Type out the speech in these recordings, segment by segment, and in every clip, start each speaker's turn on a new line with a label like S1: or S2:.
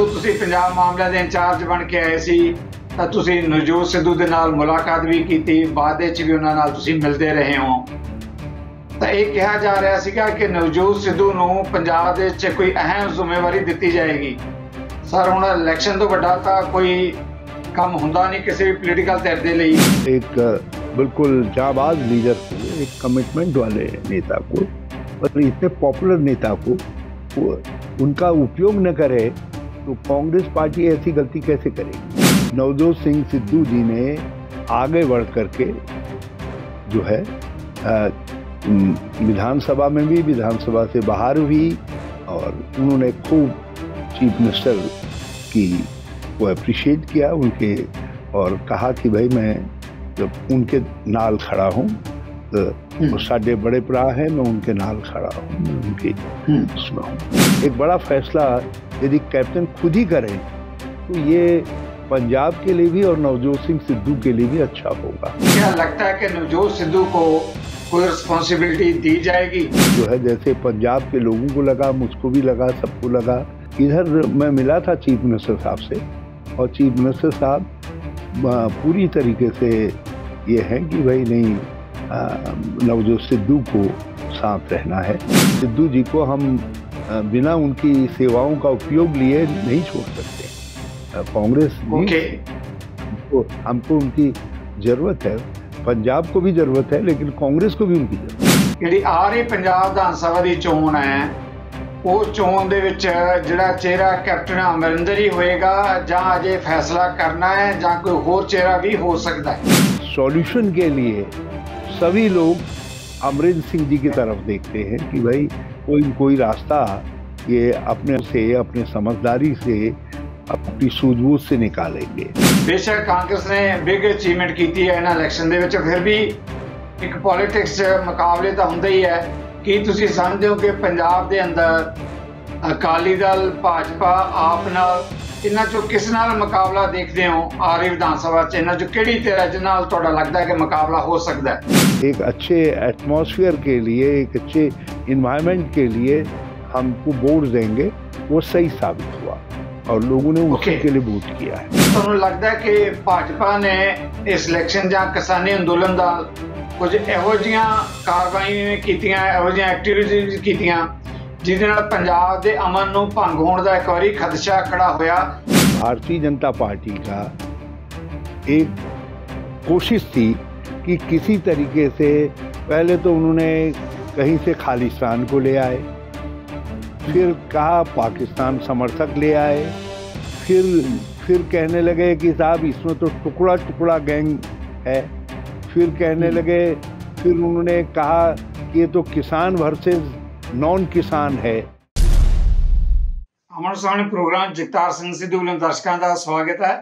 S1: ਤੁਸੀਂ ਪੰਜਾਬ ਮਾਮਲਿਆਂ ਦੇ ਇੰਚਾਰਜ ਬਣ ਕੇ ਆਏ ਸੀ ਤਾਂ ਤੁਸੀਂ ਨਵਜੋਤ ਸਿੱਧੂ ਦੇ ਨਾਲ ਮੁਲਾਕਾਤ ਵੀ ਕੀਤੀ, ਬਾਅਦ ਵਿੱਚ ਵੀ ਉਹਨਾਂ ਨਾਲ ਤੁਸੀਂ ਮਿਲਦੇ ਰਹੇ ਹੋ। ਤਾਂ ਇਹ ਕਿਹਾ ਜਾ ਰਿਹਾ ਸੀਗਾ ਕਿ ਨਵਜੋਤ ਸਿੱਧੂ ਨੂੰ ਪੰਜਾਬ ਦੇ ਵਿੱਚ ਕੋਈ ਅਹਿਮ ਜ਼ਿੰਮੇਵਾਰੀ ਦਿੱਤੀ ਜਾਏਗੀ। ਸਰ ਹੁਣ ਇਲੈਕਸ਼ਨ ਤੋਂ ਵੱਡਾ ਤਾਂ ਕੋਈ ਕੰਮ ਹੁੰਦਾ नहीं किसी भी पॉलिटिकल धਿਰ ਦੇ ਲਈ।
S2: एक बिल्कुल जाबाज लीडर को, एक कमिटमेंट वाले नेता को और इतने पॉपुलर नेता को उनका उपयोग न करे तो कांग्रेस पार्टी ऐसी गलती कैसे करेगी। नवजोत सिंह सिद्धू जी ने आगे बढ़ करके जो है विधानसभा में भी, विधानसभा से बाहर भी, और उन्होंने खूब चीफ मिनिस्टर की को अप्रिशिएट किया उनके, और कहा कि भाई मैं जब उनके नाल खड़ा हूँ तो वो साढ़े बड़े भरा है, मैं उनके नाल खड़ा हूँ, मैं उनके उसमें हूँ। एक बड़ा फैसला यदि कैप्टन खुद ही करें तो ये पंजाब के लिए भी और नवजोत सिंह सिद्धू के लिए भी अच्छा होगा।
S1: क्या लगता है कि नवजोत सिद्धू को कोई रिस्पॉन्सिबिलिटी दी जाएगी?
S2: जो है जैसे पंजाब के लोगों को लगा, मुझको भी लगा, सबको लगा। इधर मैं मिला था चीफ मिनिस्टर साहब से, और चीफ मिनिस्टर साहब पूरी तरीके से ये है कि भाई नहीं, नवजोत सिद्धू को साथ रहना है। सिद्धू जी को हम बिना उनकी सेवाओं का उपयोग लिए नहीं छोड़ सकते। कांग्रेस हमको उनकी जरूरत है, पंजाब को भी जरूरत है, लेकिन कांग्रेस को भी उनकी जरूरत है।
S1: ਜਿਹੜੀ ਆ ਰਹੀ ਪੰਜਾਬ ਵਿਧਾਨ ਸਭਾ ਦੀ ਚੋਣ ਹੈ, ਉਹ ਚੋਣ ਦੇ ਵਿੱਚ ਜਿਹੜਾ ਚਿਹਰਾ ਕੈਪਟਨ ਅਮਰਿੰਦਰ ਹੀ ਹੋਏਗਾ ਜਾਂ ਅਜੇ फैसला करना है ਜਾਂ कोई और चेहरा भी हो सकता है?
S2: सॉल्यूशन के लिए सभी लोग अमरिंदर सिंह जी की तरफ देखते हैं कि भाई कोई रास्ता ये अपने समझदारी से, अपनी सूझबूझ से निकालेंगे।
S1: बेशक कांग्रेस ने बिग अचीवमेंट की है इन इलेक्शन दे विच, फिर भी एक पॉलिटिक्स मुकाबले तो होंगे ही है। ਕੀ ਤੁਸੀਂ ਸਮਝਦੇ ਹੋ ਕਿ ਪੰਜਾਬ ਦੇ ਅੰਦਰ ਅਕਾਲੀ ਦਲ, ਭਾਜਪਾ, ਆਪ ਨਾਲ ਇਹਨਾਂ ਚੋਂ ਕਿਸ ਨਾਲ ਮੁਕਾਬਲਾ ਦੇਖਦੇ ਹੋ ਆ ਰਹੀ ਵਿਧਾਨ ਸਭਾ 'ਚ? ਇਹਨਾਂ ਚੋਂ ਕਿਹੜੀ ਧਿਰ ਦੇ ਨਾਲ ਤੁਹਾਡਾ ਲੱਗਦਾ ਹੈ ਕਿ ਮੁਕਾਬਲਾ ਹੋ सकता है?
S2: एक अच्छे एटमॉस्फेयर के लिए, एक अच्छे इन्वायरमेंट के लिए हमको वोट देंगे, वो सही साबित हुआ और लोगों ने उसी के लिए वोट किया है।
S1: ਤੁਹਾਨੂੰ ਲੱਗਦਾ ਹੈ ਕਿ ਭਾਜਪਾ ਨੇ ਇਸ ਇਲੈਕਸ਼ਨ ਜਾਂ ਕਿਸਾਨੀ ਅੰਦੋਲਨ ਦਾ ਕੁਝ ਇਹੋ ਜਿਹੀਆਂ ਕਾਰਵਾਈਆਂ ਕੀਤੀਆਂ, ਇਹੋ ਜਿਹੀਆਂ ਐਕਟੀਵਿਟੀਜ਼ ਕੀਤੀਆਂ ਜਿਹਦੇ ਨਾਲ ਪੰਜਾਬ ਦੇ ਅਮਨ ਨੂੰ ਭੰਗ ਹੋਣ ਦਾ ਇੱਕ ਵਾਰੀ ਖਦਸ਼ਾ ਖੜਾ ਹੋਇਆ?
S2: भारतीय जनता पार्टी का एक कोशिश थी कि किसी तरीके से, पहले तो उन्होंने कहीं से खालिस्तान को ले आए, फिर कहा पाकिस्तान समर्थक ले आए, फिर कहने लगे कि साहब इसमें तो टुकड़ा टुकड़ा गैंग है, फिर कहने लगे, फिर उन्होंने कहा कि ये तो किसान वर्सेस नॉन किसान है।
S1: ਅਮਨ ਸਾਹਣੀ ਪ੍ਰੋਗਰਾਮ ਜਗਤਾਰ ਸਿੰਘ ਸਿੱਧੂ ਵੱਲੋਂ ਦਰਸ਼ਕਾਂ ਦਾ ਸਵਾਗਤ ਹੈ।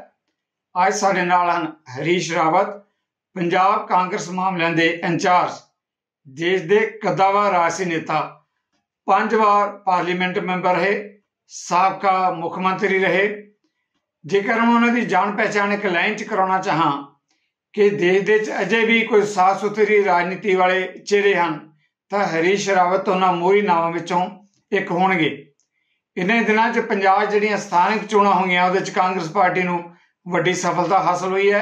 S1: ਅੱਜ ਸਾਡੇ ਨਾਲ ਹਨ ਹਰੀਸ਼ ਰਾਵਤ, ਪੰਜਾਬ ਕਾਂਗਰਸ ਮਾਮਲਿਆਂ ਦੇ ਇੰਚਾਰਜ, ਦੇਸ਼ ਦੇ ਕਦਾਵਰ ਰਾਜਸੀ ਨੇਤਾ, 5 ਵਾਰ ਪਾਰਲੀਮੈਂਟ ਮੈਂਬਰ ਰਹੇ, ਸਾਬਕਾ ਮੁੱਖ ਮੰਤਰੀ ਰਹੇ। ਜੇਕਰ ਮੈਂ ਉਹਨਾਂ ਦੀ ਜਾਣ ਪਹਿਚਾਣ ਇੱਕ ਲਾਈਨ 'ਚ ਕਰਾਉਣਾ ਚਾਹਾਂ ਕਿ ਦੇਸ਼ ਦੇ ਵਿੱਚ ਅਜੇ ਵੀ ਕੋਈ ਸਾਫ਼ ਸੁਥਰੀ ਰਾਜਨੀਤੀ ਵਾਲੇ ਚਿਹਰੇ ਹਨ ਤਾਂ ਹਰੀਸ਼ ਰਾਵਤ ਉਹਨਾਂ ਮੋਹਰੀ ਨਾਵਾਂ ਵਿੱਚੋਂ ਇੱਕ ਹੋਣਗੇ। इन्हें दिनों च पंजाब ਜਿਹੜੀਆਂ ਸਥਾਨਕ ਚੋਣਾਂ ਹੋਈਆਂ ਉਹਦੇ ਚ ਕਾਂਗਰਸ ਪਾਰਟੀ ਨੂੰ ਵੱਡੀ ਸਫਲਤਾ ਹਾਸਲ ਹੋਈ ਹੈ।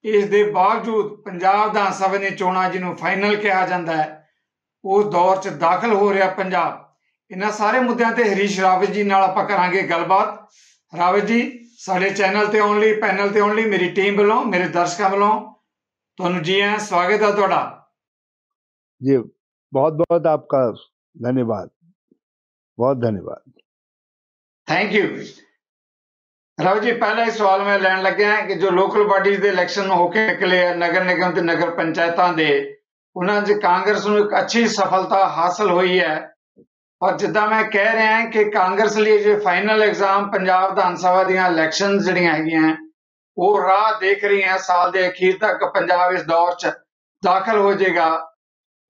S1: ਇਸ ਦੇ ਬਾਵਜੂਦ ਪੰਜਾਬ ਵਿਧਾਨ ਸਭਾ ਦੀਆਂ ਚੋਣਾਂ ਜਿਹਨੂੰ ਫਾਈਨਲ ਕਿਹਾ ਜਾਂਦਾ ਹੈ, ਉਸ ਦੌਰ 'ਚ ਦਾਖਲ ਹੋ ਰਿਹਾ ਪੰਜਾਬ। ਇਹਨਾਂ ਸਾਰੇ ਮੁੱਦਿਆਂ ਤੇ ਹਰੀਸ਼ ਰਾਵਤ ਜੀ ਨਾਲ ਆਪਾਂ ਕਰਾਂਗੇ ਗੱਲਬਾਤ। ਰਾਵਤ ਜੀ, ਸਾਡੇ ਚੈਨਲ ਤੇ ਆਉਣ ਲਈ, ਪੈਨਲ ਤੇ ਆਉਣ ਲਈ ਮੇਰੀ ਟੀਮ ਵੱਲੋਂ, ਮੇਰੇ ਦਰਸ਼ਕਾਂ ਵੱਲੋਂ ਤੁਹਾਨੂੰ ਜੀ ਆਇਆਂ, ਸਵਾਗਤ ਹੈ ਤੁਹਾਡਾ।
S2: जी बहुत बहुत आपका धन्यवाद, बहुत धन्यवाद।
S1: Thank you Rao ji. पहला ही सवाल मैं लैन लगे हैं कि जो लोकल बॉडीज के इलैक्शन होके निकले हैं, नगर निगम ते नगर पंचायतों के, उन्होंने कांग्रेस को एक अच्छी सफलता हासिल हुई है। और जिदा मैं कह रहा है कि कांग्रेस लिए जो फाइनल एग्जाम पंजाब विधान सभा दी इलैक्शन जड़ियां हैं वो राह देख रही हैं, साल के अखीर तक पंजाब इस दौर च दाखिल हो जाएगा।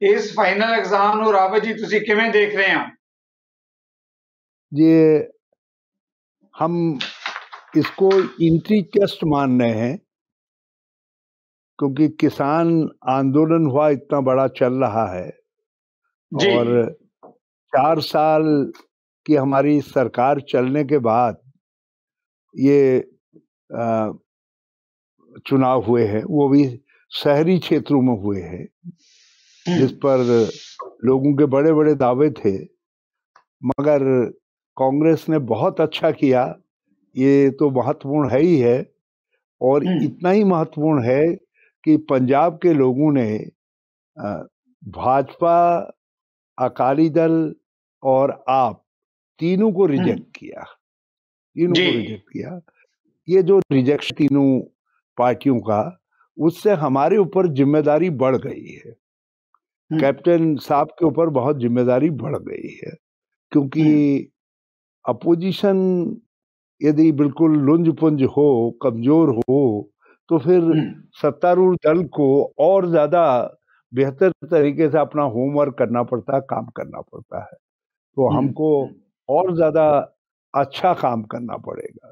S1: इस फाइनल एग्जाम नूं रावत जी तुसीं किवें देख रहे हो?
S2: ये हम इसको एंट्री टेस्ट मान रहे हैं, क्योंकि किसान आंदोलन हुआ, इतना बड़ा चल रहा है, और 4 साल की हमारी सरकार चलने के बाद ये चुनाव हुए हैं, वो भी शहरी क्षेत्रों में हुए हैं, जिस पर लोगों के बड़े बड़े दावे थे, मगर कांग्रेस ने बहुत अच्छा किया। ये तो महत्वपूर्ण है ही है, और इतना ही महत्वपूर्ण है कि पंजाब के लोगों ने भाजपा, अकाली दल और आप तीनों को रिजेक्ट किया, ये जो रिजेक्शन तीनों पार्टियों का, उससे हमारे ऊपर जिम्मेदारी बढ़ गई है। कैप्टन साहब के ऊपर बहुत जिम्मेदारी बढ़ गई है, क्योंकि अपोजिशन यदि बिल्कुल लुंज-पुंज हो, कमजोर हो, तो फिर सत्तारूढ़ दल को और ज्यादा बेहतर तरीके से अपना होमवर्क करना पड़ता है, काम करना पड़ता है। तो हमको और ज्यादा अच्छा काम करना पड़ेगा।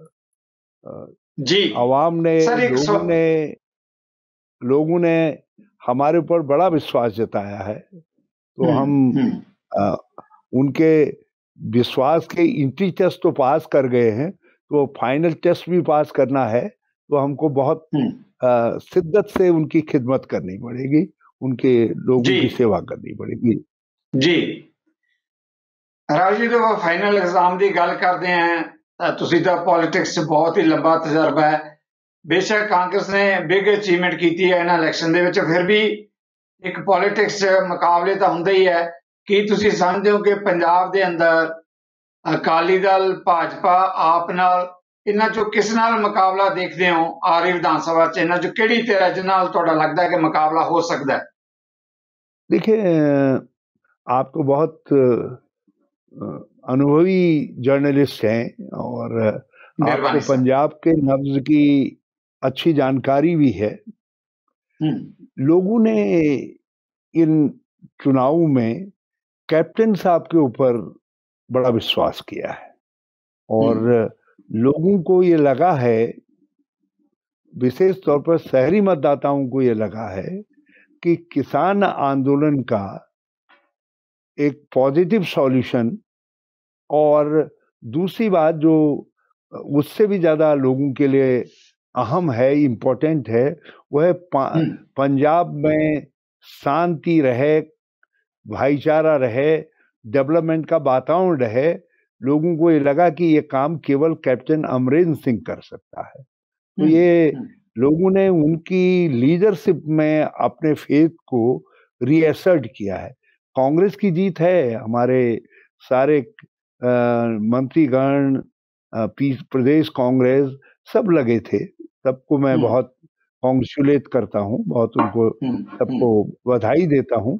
S1: जी,
S2: आवाम ने, लोगों ने हमारे ऊपर बड़ा विश्वास जताया है, तो हम उनके विश्वास के एंट्री टेस्ट तो पास कर गए हैं, तो फाइनल टेस्ट भी पास करना है, तो हमको बहुत शिद्दत से उनकी खिदमत करनी पड़ेगी, उनके लोगों की सेवा करनी पड़ेगी।
S1: जी राव जी, तो फाइनल एग्जाम की गल करते हैं, तुसी तो पॉलिटिक्स बहुत ही लंबा तजर्बा है। बेशक कांग्रेस ने बिग अचीवमेंट की है इन इलैक्शन दे विच, फिर भी एक पॉलिटिक्स मुकाबले तो हुंदे ही है। कि तुसी समझदे हो कि पंजाब दे अंदर अकाली दल, भाजपा, आप नाल इन्हां चों किस नाल मुकाबला देखते हो आ रही विधान सभा च? इन्हां चों किहड़ी धिर जिहदे नाल तुहाडा लगदा है कि मुकाबला हो सकदा है?
S2: देखिए, आप तो बहुत अनुभवी जर्नलिस्ट हैं, और आपको पंजाब के नब्ज की अच्छी जानकारी भी है। लोगों ने इन चुनावों में कैप्टन साहब के ऊपर बड़ा विश्वास किया है, और लोगों को ये लगा है, विशेष तौर पर शहरी मतदाताओं को ये लगा है कि किसान आंदोलन का एक पॉजिटिव सॉल्यूशन, और दूसरी बात जो उससे भी ज्यादा लोगों के लिए अहम है, इम्पोर्टेंट है, वह है पंजाब में शांति रहे, भाईचारा रहे, डेवलपमेंट का वातावरण रहे। लोगों को ये लगा कि ये काम केवल कैप्टन अमरेंद्र सिंह कर सकता है, तो ये लोगों ने उनकी लीडरशिप में अपने फेथ को रीअसर्ट किया है। कांग्रेस की जीत है, हमारे सारे मंत्रीगण, प्रदेश कांग्रेस सब लगे थे, सबको मैं बहुत कांग्रेचुलेट करता हूँ, बहुत उनको सबको बधाई देता हूँ।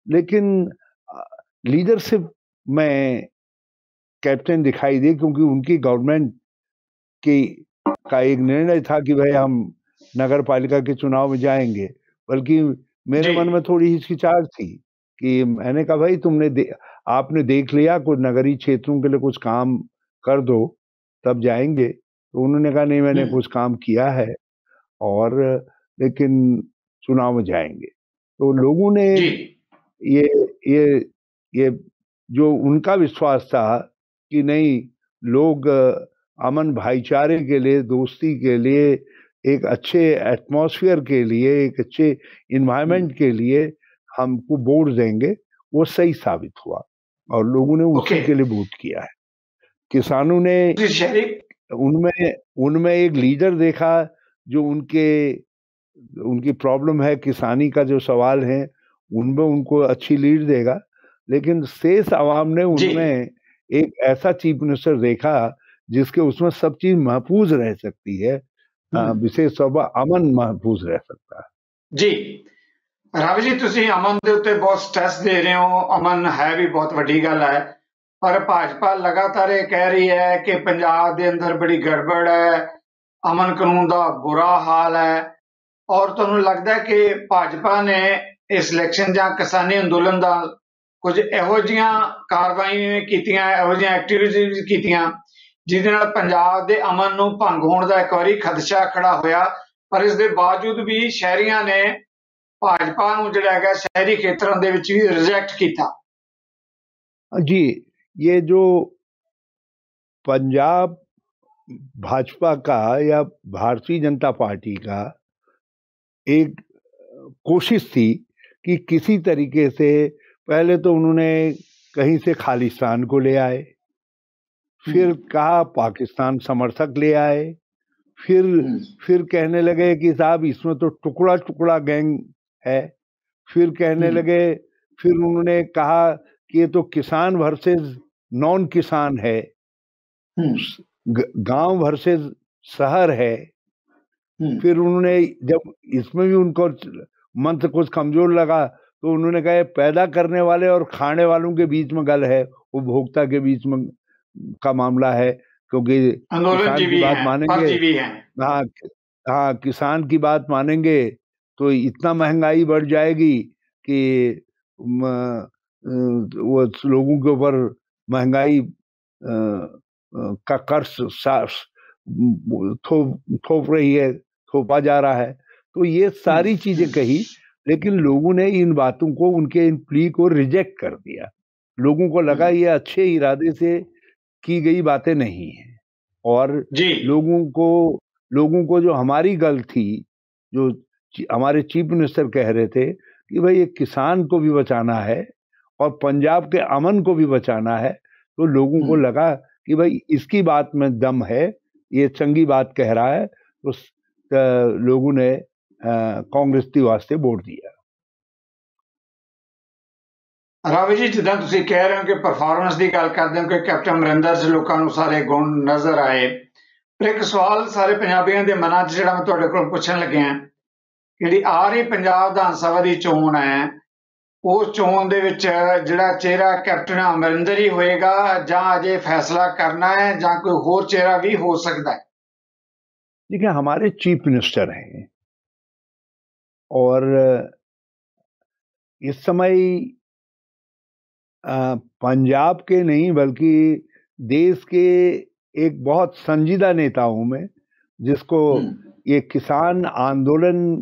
S2: लेकिन लीडरशिप में कैप्टन दिखाई दे, क्योंकि उनकी गवर्नमेंट का एक निर्णय था कि भाई हम नगर पालिका के चुनाव में जाएंगे, बल्कि मेरे मन में थोड़ी हिचकिचाहट थी कि मैंने कहा भाई आपने देख लिया, कुछ नगरीय क्षेत्रों के लिए कुछ काम कर दो तब जाएंगे। तो उन्होंने कहा नहीं, मैंने कुछ काम किया है, और लेकिन चुनाव में जाएंगे। तो लोगों ने ये जो उनका विश्वास था कि नहीं, लोग अमन भाईचारे के लिए, दोस्ती के लिए, एक अच्छे एटमॉस्फेयर के लिए, एक अच्छे इन्वायरमेंट के लिए हमको वोट देंगे, वो सही साबित हुआ, और लोगों ने उसी के लिए वोट किया है। किसानों ने उनमें एक लीडर देखा जो उनकी प्रॉब्लम है, किसानी का जो सवाल है, उनमें उनको अच्छी लीड देगा। लेकिन शेष आवाम ने उनमें एक ऐसा चीफ मिनिस्टर देखा जिसके उसमें सब चीज महफूज रह सकती है, विशेष तौर पर अमन महफूज रह सकता है।
S1: जी रावी जी, तुसी अमन दे उत्ते बहुत स्ट्रेस दे रहे हो, अमन है भी बहुत वड्डी गल है, पर भाजपा लगातार ये कह रही है कि पंजाब दे अंदर बड़ी गड़बड़ है, अमन कानून का बुरा हाल है, और तुहानू लगदा है कि भाजपा ने इस इलैक्शन जां किसानी अंदोलन दा कुछ इहो जिहियां कार्रवाई कीतियां, इहो जिहियां एक्टिविटीज कीतियां जिहदे नाल पंजाब दे अमन नूं भंग होण दा एक वारी खदशा खड़ा होया, पर इस दे बावजूद भी शहरियां ने भाजपा नूं जिहड़ा हैगा शहरी खेतरां दे विच भी रिजेक्ट कीता?
S2: जी, ये जो पंजाब भाजपा का या भारतीय जनता पार्टी का एक कोशिश थी कि किसी तरीके से पहले तो उन्होंने कहीं से खालिस्तान को ले आए, फिर कहा पाकिस्तान समर्थक ले आए, फिर कहने लगे कि साहब इसमें तो टुकड़ा टुकड़ा गैंग है, फिर कहने लगे, फिर उन्होंने कहा कि ये तो किसान वर्सेस नॉन किसान है, गांव वर्सेस शहर है। फिर उन्होंने जब इसमें भी उनको मंत्र कुछ कमजोर लगा तो उन्होंने कहा पैदा करने वाले और खाने वालों के बीच में गल है, उपभोक्ता के बीच में का मामला है, क्योंकि किसान की बात मानेंगे, हाँ किसान की बात मानेंगे तो इतना महंगाई बढ़ जाएगी कि वो लोगों के ऊपर महंगाई का कर्ज थोप रही है, थोपा जा रहा है। तो ये सारी चीजें कही, लेकिन लोगों ने इन बातों को, उनके इन प्ली को रिजेक्ट कर दिया। लोगों को लगा ये अच्छे इरादे से की गई बातें नहीं है, और लोगों को जो हमारी गल थी, जो हमारे चीफ मिनिस्टर कह रहे थे कि भाई ये किसान को भी बचाना है और पंजाब के अमन को भी बचाना है, तो लोगों को लगा कि भाई इसकी बात में दम है, ये चंगी बात कह रहा है, तो लोगों ने कांग्रेस के वास्ते वोट दिया।
S1: रावी जी, जिदा तुसी कह रहे हो कि परफॉर्मेंस की गल करते हो कि कैप्टन अमरिंदर च लोगों को सारे गुण नजर आए, पर एक सवाल सारे पंजाबियों के मनां च जिहड़ा मैं तुहाडे कोल पुछण लग्या कि आ रही पंजाब विधान सभा की चोण है, उस चोण दे विच जिहड़ा चेहरा कैप्टन अमरिंदर ही होएगा जां अजे फैसला करना है जां कोई होर चेहरा भी हो सकता है?
S2: देखिए, हमारे चीफ मिनिस्टर हैं और इस समय पंजाब के नहीं बल्कि देश के एक बहुत संजीदा नेताओं में, जिसको ये किसान आंदोलन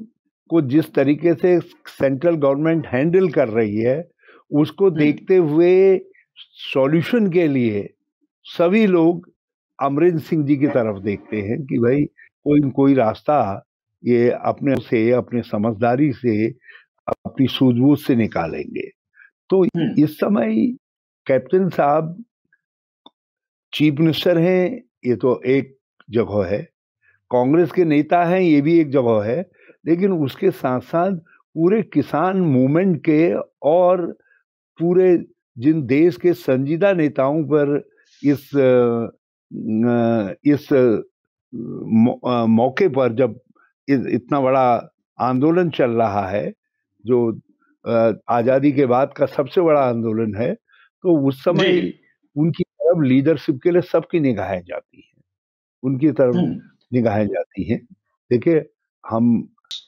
S2: को जिस तरीके से सेंट्रल गवर्नमेंट हैंडल कर रही है, उसको देखते हुए सॉल्यूशन के लिए सभी लोग अमरिंदर सिंह जी की तरफ देखते हैं कि भाई कोई रास्ता ये अपने समझदारी से, अपनी सूझबूझ से निकालेंगे। तो इस समय कैप्टन साहब चीफ मिनिस्टर हैं, ये तो एक जगह है, कांग्रेस के नेता हैं, ये भी एक जगह है, लेकिन उसके साथ साथ पूरे किसान मूवमेंट के और पूरे जिन देश के संजीदा नेताओं पर इस मौके पर जब इतना बड़ा आंदोलन चल रहा है, जो आजादी के बाद का सबसे बड़ा आंदोलन है, तो उस समय उनकी तरफ लीडरशिप के लिए सबकी निगाहें जाती हैं, उनकी तरफ निगाहें जाती हैं। देखिए,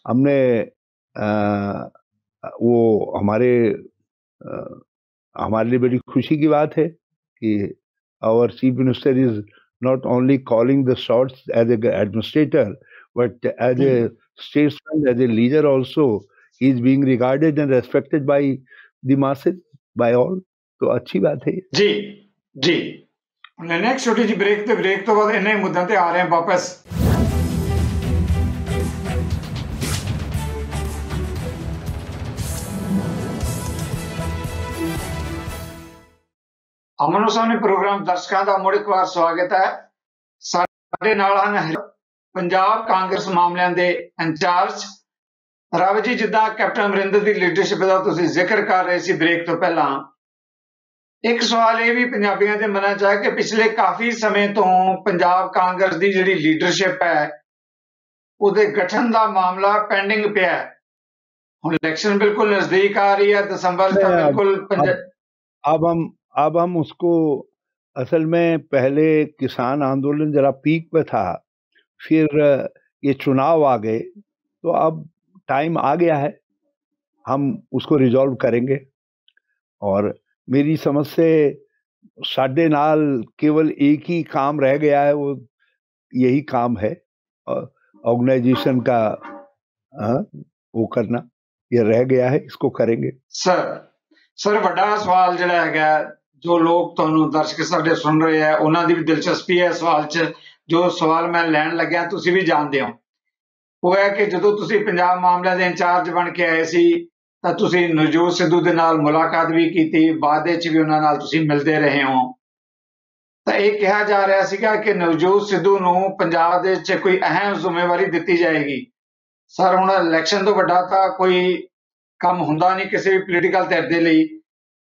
S2: हमने वो हमारे लिए बड़ी खुशी की बात है कि our chief minister is not only calling the shots as an administrator, but as a statesman, as a leader also, he is being regarded and respected by the masses, by all. तो अच्छी बात है
S1: जी जी। Next छोटी जी break तो बाद इन्हें मुद्दों पे आ रहे हैं वापस। अमन सामने प्रोग्राम दर्शकों का मुड़ एक बार स्वागत है। साडे नाल हन पंजाब कांग्रेस मामलों के इंचार्ज रावी जी, जिद्दां कैप्टन अमरिंदर की लीडरशिप का तुसीं जिक्र कर रहे सी ब्रेक तो पहला, एक सवाल ये भी पंजाबियों के मन च है कि पिछले काफी समय तो पंजाब कांग्रेस की जिहड़ी लीडरशिप है उहदे गठन का मामला पेंडिंग पिया है। हुण इलेक्शन बिल्कुल नजदीक आ रही है, दिसंबर तक बिल्कुल
S2: अब हम उसको, असल में पहले किसान आंदोलन जरा पीक पे था, फिर ये चुनाव आ गए, तो अब टाइम आ गया है, हम उसको रिजॉल्व करेंगे। और मेरी समझ से साडे नाल केवल एक ही काम रह गया है, वो यही काम है ऑर्गेनाइजेशन का वो करना, ये रह गया है, इसको करेंगे।
S1: सर बड़ा सवाल जिहड़ा है जो लोग तुहानूं दर्शक साडे सुन रहे हैं उन्हां दी भी दिलचस्पी है सवाल च ਜੋ ਸਵਾਲ ਮੈਂ ਲੈਣ ਲੱਗਿਆ ਤੁਸੀਂ ਵੀ ਜਾਣਦੇ ਹੋ। ਉਹ ਹੈ ਕਿ ਜਦੋਂ ਤੁਸੀਂ ਪੰਜਾਬ ਮਾਮਲਿਆਂ ਦੇ ਇੰਚਾਰਜ ਬਣ ਕੇ ਆਏ ਸੀ ਤਾਂ ਤੁਸੀਂ ਨਵਜੋਤ ਸਿੱਧੂ ਦੇ ਨਾਲ ਮੁਲਾਕਾਤ ਵੀ ਕੀਤੀ, ਬਾਅਦ ਵਿੱਚ ਵੀ ਉਹਨਾਂ ਨਾਲ ਤੁਸੀਂ ਮਿਲਦੇ ਰਹੇ ਹੋ। ਤਾਂ ਇਹ ਕਿਹਾ ਜਾ ਰਿਹਾ ਸੀਗਾ ਕਿ ਨਵਜੋਤ ਸਿੱਧੂ ਨੂੰ ਪੰਜਾਬ ਦੇ ਵਿੱਚ ਕੋਈ ਅਹਿਮ ਜ਼ਿੰਮੇਵਾਰੀ ਦਿੱਤੀ ਜਾਏਗੀ। ਸਰ ਹੁਣ ਇਲੈਕਸ਼ਨ ਤੋਂ ਵੱਡਾ ਤਾਂ ਕੋਈ ਕੰਮ ਹੁੰਦਾ ਨਹੀਂ ਕਿਸੇ ਵੀ ਪੋਲੀਟੀਕਲ ਧਿਰ ਦੇ ਲਈ।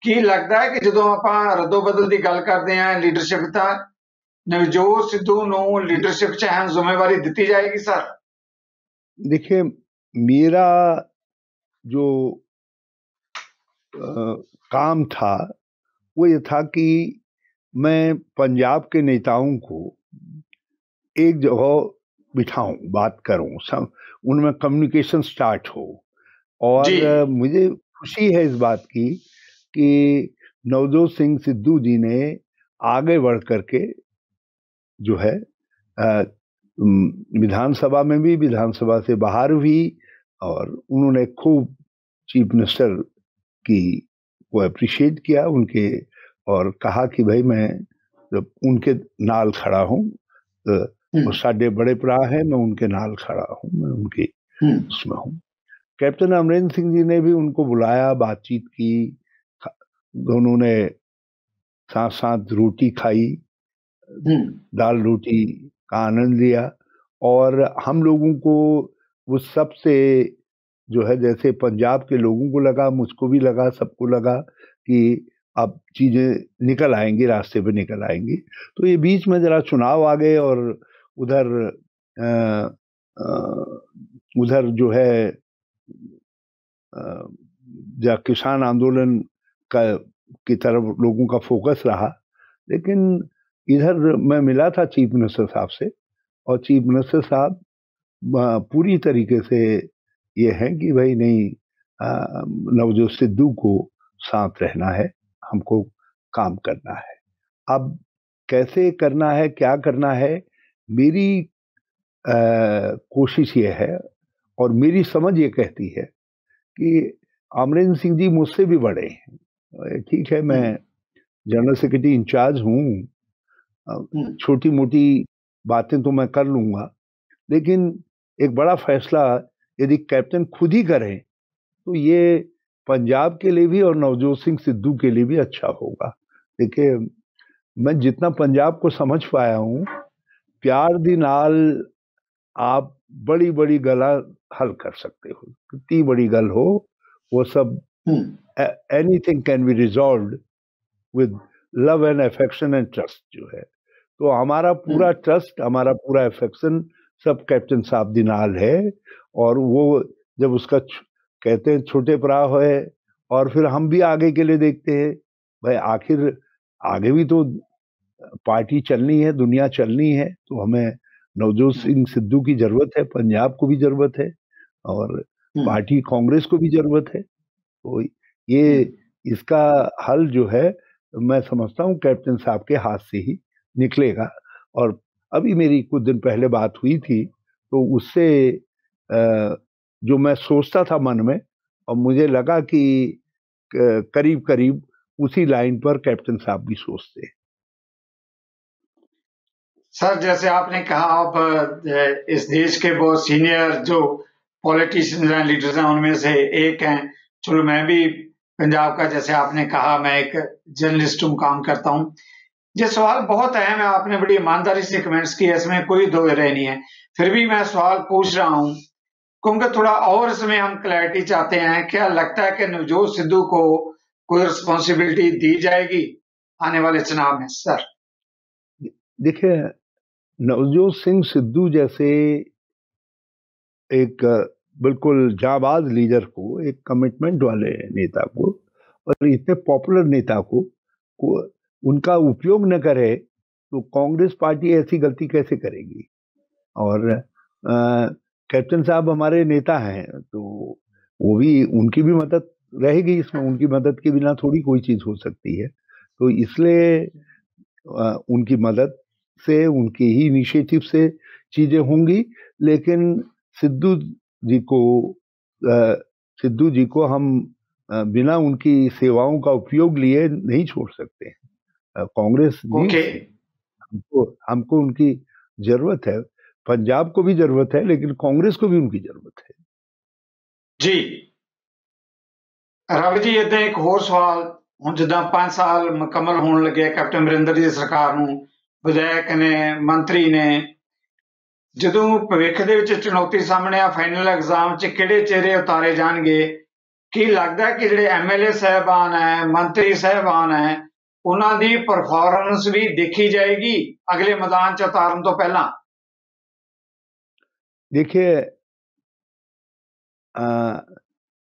S1: ਕੀ ਲੱਗਦਾ ਹੈ ਕਿ ਜਦੋਂ ਆਪਾਂ ਰੱਦੋ ਬਦਲ ਦੀ ਗੱਲ ਕਰਦੇ ਹਾਂ ਲੀਡਰਸ਼ਿਪ ਤਾਂ ਨਵਜੋਤ सिद्धू ਨੂੰ ਲੀਡਰਸ਼ਿਪ 'ਚ ਅਹਿਮ ਜ਼ਿੰਮੇਵਾਰੀ ਦਿੱਤੀ ਜਾਏਗੀ सर?
S2: देखिए, मेरा जो काम था वो ये था कि मैं पंजाब के नेताओं को एक जगह बिठाऊं, बात करूं, सब उनमें कम्युनिकेशन स्टार्ट हो। और मुझे खुशी है इस बात की कि नवजोत सिंह सिद्धू जी ने आगे बढ़ करके जो है विधानसभा में भी, विधानसभा से बाहर भी, और उन्होंने खूब चीफ मिनिस्टर की को अप्रिशिएट किया उनके, और कहा कि भाई मैं जब उनके नाल खड़ा हूँ, वो साढ़े बड़े भरा है, मैं उनके नाल खड़ा हूँ, मैं उनके उसमें हूँ। कैप्टन अमरिंदर सिंह जी ने भी उनको बुलाया, बातचीत की, दोनों ने साथ साथ रोटी खाई, दाल रोटी का आनंद लिया। और हम लोगों को वो सबसे जो है, जैसे पंजाब के लोगों को लगा, मुझको भी लगा, सबको लगा कि अब चीजें निकल आएंगी, रास्ते पे निकल आएंगी। तो ये बीच में जरा चुनाव आ गए और उधर जो है जब किसान आंदोलन की तरफ लोगों का फोकस रहा। लेकिन इधर मैं मिला था चीफ मिनिस्टर साहब से, और चीफ मिनिस्टर साहब पूरी तरीके से ये है कि भाई नहीं, नवजोत सिद्धू को साथ रहना है, हमको काम करना है। अब कैसे करना है, क्या करना है, मेरी कोशिश ये है और मेरी समझ ये कहती है कि अमरिंदर सिंह जी मुझसे भी बड़े हैं। ठीक है, मैं जनरल सेक्रेटरी इंचार्ज हूँ, छोटी मोटी बातें तो मैं कर लूंगा, लेकिन एक बड़ा फैसला यदि कैप्टन खुद ही करें तो ये पंजाब के लिए भी और नवजोत सिंह सिद्धू के लिए भी अच्छा होगा। देखिए, मैं जितना पंजाब को समझ पाया हूँ, प्यार दी नाल आप बड़ी बड़ी गला हल कर सकते हो, कितनी बड़ी गल हो वो सब, anything can be resolved with love and affection and trust जो है। तो हमारा पूरा ट्रस्ट, हमारा पूरा अफेक्शन सब कैप्टन साहब दी नाल है। और वो जब उसका कहते हैं छोटे परा है, और फिर हम भी आगे के लिए देखते हैं, भाई आखिर आगे भी तो पार्टी चलनी है, दुनिया चलनी है, तो हमें नवजोत सिंह सिद्धू की जरूरत है, पंजाब को भी जरूरत है, और पार्टी कांग्रेस को भी जरूरत है। तो ये इसका हल जो है मैं समझता हूँ कैप्टन साहब के हाथ से ही निकलेगा। और अभी मेरी कुछ दिन पहले बात हुई थी, तो उससे जो मैं सोचता था मन में, और मुझे लगा कि करीब करीब उसी लाइन पर कैप्टन साहब भी सोचते हैं।
S1: सर, जैसे आपने कहा आप इस देश के बहुत सीनियर जो पॉलिटिशियंस हैं, लीडर्स हैं, उनमें से एक हैं। चलो, मैं भी पंजाब का, जैसे आपने कहा, मैं एक जर्नलिस्ट हूँ, काम करता हूँ। ये सवाल बहुत अहम है, आपने बड़ी ईमानदारी से कमेंट्स किए, इसमें कोई दो राय नहीं है। फिर भी मैं सवाल पूछ रहा हूँ क्योंकि थोड़ा और इसमें हम क्लैरिटी चाहते हैं। क्या लगता है कि नवजोत सिद्धू को कोई रिस्पॉन्सिबिलिटी दी जाएगी आने वाले चुनाव में? सर
S2: देखिए, नवजोत सिंह सिद्धू जैसे एक बिल्कुल जाबाज लीडर को, एक कमिटमेंट वाले नेता को, और इतने पॉपुलर नेता को उनका उपयोग न करे तो कांग्रेस पार्टी ऐसी गलती कैसे करेगी। और कैप्टन साहब हमारे नेता हैं, तो वो भी, उनकी भी मदद रहेगी इसमें, उनकी मदद के बिना थोड़ी कोई चीज हो सकती है। तो इसलिए उनकी मदद से, उनके ही इनिशिएटिव से चीजें होंगी। लेकिन सिद्धू जी को हम बिना उनकी सेवाओं का उपयोग लिए नहीं छोड़ सकते हैं। कांग्रेस हमको उनकी जरूरत है, पंजाब को भी जरूरत है, लेकिन कांग्रेस को भी उनकी जरूरत है।
S1: जी रवि जी, इदां एक होर सवाल, ਹੁਣ ਜਿੱਦਾਂ 5 ਸਾਲ ਮੁਕੰਮਲ ਹੋਣ ਲੱਗੇ ਕੈਪਟਨ ਅਮਰਿੰਦਰ ਜੀ ਦੀ ਸਰਕਾਰ ਨੂੰ, ਵਿਧਾਇਕ ਨੇ, ਮੰਤਰੀ ਨੇ, ਜਦੋਂ ਭਵਿੱਖ ਦੇ ਵਿੱਚ ਚੁਣੌਤੀ ਸਾਹਮਣੇ ਆ ਫਾਈਨਲ ਐਗਜ਼ਾਮ 'ਚ ਕਿਹੜੇ ਚਿਹਰੇ ਉਤਾਰੇ ਜਾਣਗੇ, ਕੀ ਲੱਗਦਾ ਕਿ ਜਿਹੜੇ ਐਮਐਲਏ ਸਾਹਿਬਾਨ ਹੈ, ਮੰਤਰੀ ਸਾਹਿਬਾਨ ਹੈ, ਉਹਨਾਂ ਦੀ ਪਰਫਾਰਮੈਂਸ ਵੀ ਦੇਖੀ ਜਾਏਗੀ अगले मैदान 'ਚ उतारन ਤੋਂ ਪਹਿਲਾਂ?
S2: देखिए,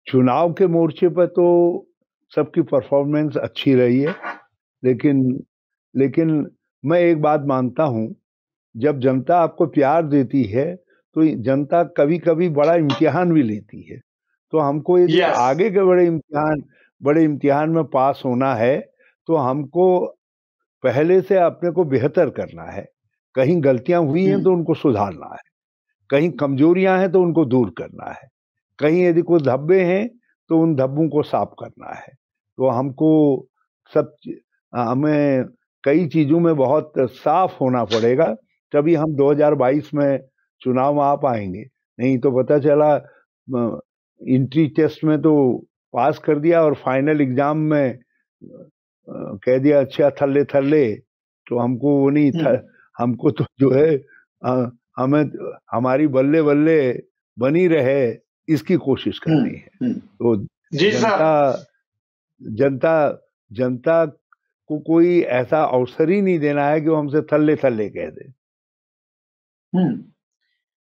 S2: चुनाव के मोर्चे पर तो सबकी परफॉर्मेंस अच्छी रही है, लेकिन मैं एक बात मानता हूं, जब जनता आपको प्यार देती है तो जनता कभी कभी बड़ा इम्तिहान भी लेती है। तो हमको यदि आगे के बड़े इम्तिहान में पास होना है तो हमको पहले से अपने को बेहतर करना है। कहीं गलतियां हुई हैं तो उनको सुधारना है, कहीं कमजोरियां हैं तो उनको दूर करना है, कहीं यदि कोई धब्बे हैं तो उन धब्बों को साफ करना है। तो हमको हमें कई चीजों में बहुत साफ होना पड़ेगा, तभी हम 2022 में चुनाव में आ पाएंगे। नहीं तो पता चला एंट्री टेस्ट में तो पास कर दिया और फाइनल एग्जाम में कह दिया अच्छा थल्ले थल्ले, तो हमको वो नहीं था। हमको तो जो है हमें हमारी बल्ले बल्ले बनी रहे इसकी कोशिश करनी है। तो जनता को कोई ऐसा अवसर ही नहीं देना है कि वो हमसे थल्ले थल्ले कह दे।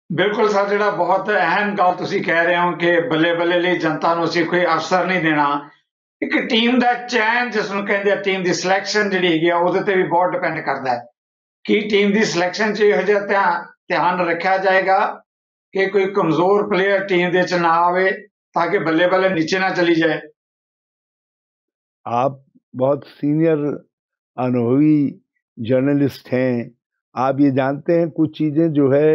S1: बिल्कुल सर, ਜਿਹੜਾ ਬਹੁਤ ਅਹਿਮ ਗੱਲ ਤੁਸੀਂ ਕਹਿ ਰਹੇ ਹੋ ਕਿ ਬੱਲੇ ਬੱਲੇ ਲਈ ਜਨਤਾ ਨੂੰ ਅਸੀਂ ਕੋਈ ਅਵਸਰ ਨਹੀਂ ਦੇਣਾ। ਇੱਕ ਟੀਮ ਦਾ ਚੈਨ ਜਿਸ ਨੂੰ ਕਹਿੰਦੇ ਆ, ਟੀਮ ਦੀ ਸਿਲੈਕਸ਼ਨ ਜਿਹੜੀ ਹੈਗੀ ਆ, ਉਹਦੇ ਤੇ ਵੀ ਬਹੁਤ ਡਿਪੈਂਡ ਕਰਦਾ ਹੈ ਕਿ ਟੀਮ ਦੀ ਸਿਲੈਕਸ਼ਨ 'ਚ ਇਹੋ ਜਿਹਾ ਧਿਆਨ ਰੱਖਿਆ ਜਾਏਗਾ कि कोई कमजोर प्लेयर टीम दे च ना आवे ताकि बल्ले बल्ले नीचे ना चली जाए।
S2: आप बहुत सीनियर अनुभवी जर्नलिस्ट हैं, आप ये जानते हैं कुछ चीजें जो है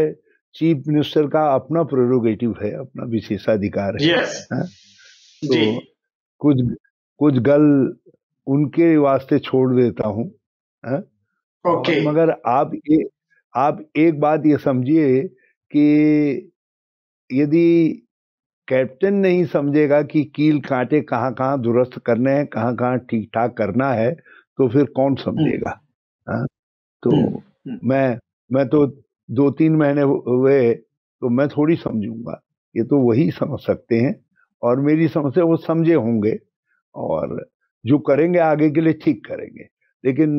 S2: चीफ मिनिस्टर का अपना प्रेरोगेटिव है, अपना विशेषाधिकार है।
S1: yes.
S2: तो कुछ गल उनके वास्ते छोड़ देता हूँ।
S1: okay.
S2: मगर आप एक बात ये समझिए कि यदि कैप्टन नहीं समझेगा कि कील कांटे कहाँ कहाँ दुरुस्त करने हैं, कहाँ कहाँ ठीक ठाक करना है, तो फिर कौन समझेगा? तो मैं तो 2-3 महीने हुए तो मैं थोड़ी समझूंगा, ये तो वही समझ सकते हैं और मेरी समझ से वो समझे होंगे और जो करेंगे आगे के लिए ठीक करेंगे। लेकिन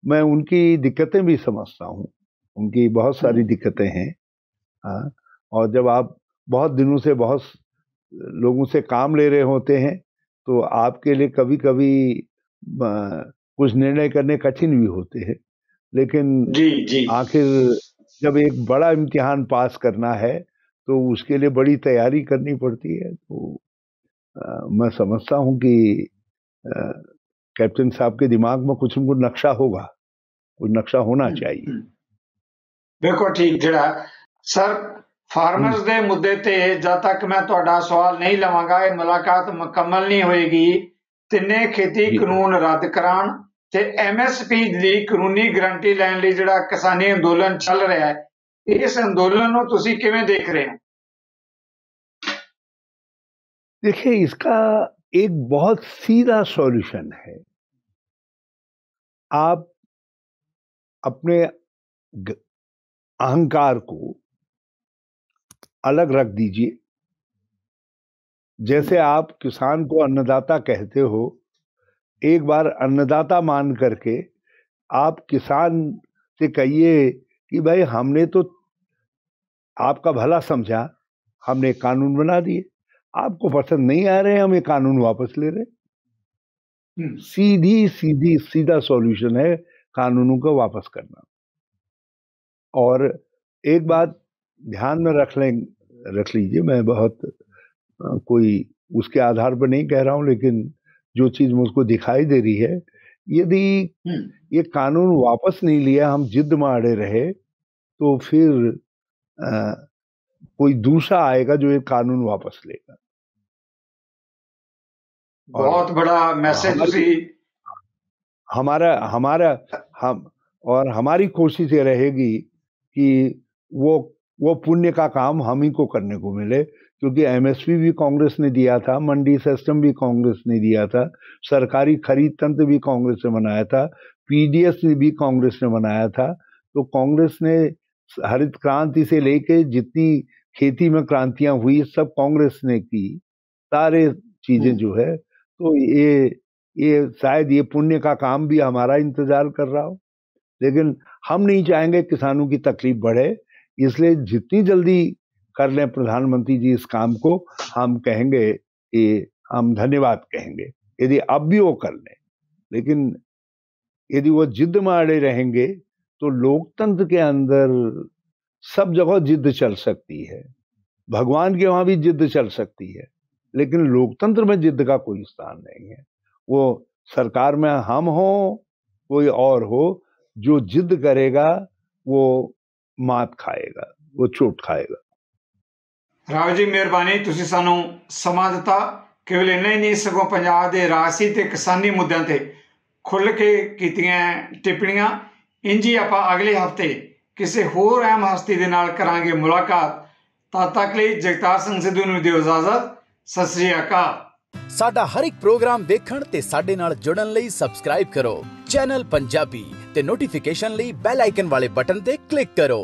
S2: मैं उनकी दिक्कतें भी समझता हूँ, उनकी बहुत सारी दिक्कतें हैं। और जब आप बहुत दिनों से बहुत लोगों से काम ले रहे होते हैं तो आपके लिए कभी कभी कुछ निर्णय करने कठिन भी होते हैं, लेकिन आखिर जब एक बड़ा इम्तिहान पास करना है तो उसके लिए बड़ी तैयारी करनी पड़ती है। तो मैं समझता हूँ कि कैप्टन साहब के दिमाग में कुछ न कुछ नक्शा होगा, कुछ नक्शा होना चाहिए।
S1: बिल्कुल ठीक। जरा सर, फार्मर्स ਦੇ ਮੁੱਦੇ ਤੇ ਜਦ ਤੱਕ ਮੈਂ ਤੁਹਾਡਾ ਸਵਾਲ ਨਹੀਂ ਲਵਾਂਗਾ, ਇਹ ਮੁਲਾਕਾਤ ਮੁਕੰਮਲ ਨਹੀਂ ਹੋਏਗੀ। ਤਿੰਨੇ ਖੇਤੀ ਕਾਨੂੰਨ ਰੱਦ ਕਰਾਉਣ ਤੇ ਐਮਐਸਪੀ ਦੀ ਕਾਨੂੰਨੀ ਗਾਰੰਟੀ ਲੈਣ ਲਈ ਜਿਹੜਾ ਕਿਸਾਨੀ ਅੰਦੋਲਨ ਚੱਲ ਰਿਹਾ ਹੈ, ਇਸ ਅੰਦੋਲਨ ਨੂੰ ਤੁਸੀਂ ਕਿਵੇਂ ਦੇਖ ਰਹੇ ਹੋ?
S2: देखिए, इसका एक बहुत सीधा सॉल्यूशन है। आप अपने अहंकार को अलग रख दीजिए। जैसे आप किसान को अन्नदाता कहते हो, एक बार अन्नदाता मान करके आप किसान से कहिए कि भाई हमने तो आपका भला समझा, हमने कानून बना दिए, आपको पसंद नहीं आ रहे, हम ये कानून वापस ले रहे। सीधा सॉल्यूशन है कानूनों को वापस करना। और एक बात ध्यान में रख लीजिए, मैं बहुत कोई उसके आधार पर नहीं कह रहा हूं, लेकिन जो चीज मुझको दिखाई दे रही है, यदि ये कानून वापस नहीं लिया, हम जिद में अड़े रहे, तो फिर कोई दूसरा आएगा जो ये कानून वापस लेगा।
S1: बहुत बड़ा मैसेज
S2: हमारी कोशिश ये रहेगी कि वो पुण्य का काम हम ही को करने को मिले, क्योंकि एमएसपी भी कांग्रेस ने दिया था, मंडी सिस्टम भी कांग्रेस ने दिया था, सरकारी खरीद तंत्र भी कांग्रेस ने बनाया था, पीडीएस भी कांग्रेस ने बनाया था। तो कांग्रेस ने हरित क्रांति से लेके जितनी खेती में क्रांतियां हुई सब कांग्रेस ने की, सारे चीजें जो है। तो ये शायद ये पुण्य का काम भी हमारा इंतजार कर रहा हो, लेकिन हम नहीं चाहेंगे किसानों की तकलीफ बढ़े, इसलिए जितनी जल्दी कर लें प्रधानमंत्री जी इस काम को, हम कहेंगे कि हम धन्यवाद कहेंगे यदि अब भी वो कर लें। लेकिन यदि वो जिद में अड़े रहेंगे तो लोकतंत्र के अंदर सब जगह जिद चल सकती है, भगवान के वहां भी जिद चल सकती है, लेकिन लोकतंत्र में जिद का कोई स्थान नहीं है। वो सरकार में हम हो कोई और हो, जो जिद करेगा वो मात खाएगा, वो चोट खाएगा।
S1: राव जी मेहरबानी, तुसी सानू समा दिता। केवल इन्ना ही नहीं सगों पंजाब दे राजसी ते किसानी मुद्दों ते खुल के कीतियां टिप्पणियां। इंज ही आपां अगले हफ्ते किसी होर अहम हस्ती दे नाल करांगे मुलाकात। तद तक लई जगतार सिंह सिद्धू नूं दिओ इजाजत। सत श्री अकाल।
S3: साडा हर एक प्रोग्राम देखण ते साडे नाल जुड़न लई सबसक्राइब करो चैनल पंजाबी ते नोटिफिकेशन लई बेल आइकन वाले बटन ते क्लिक करो।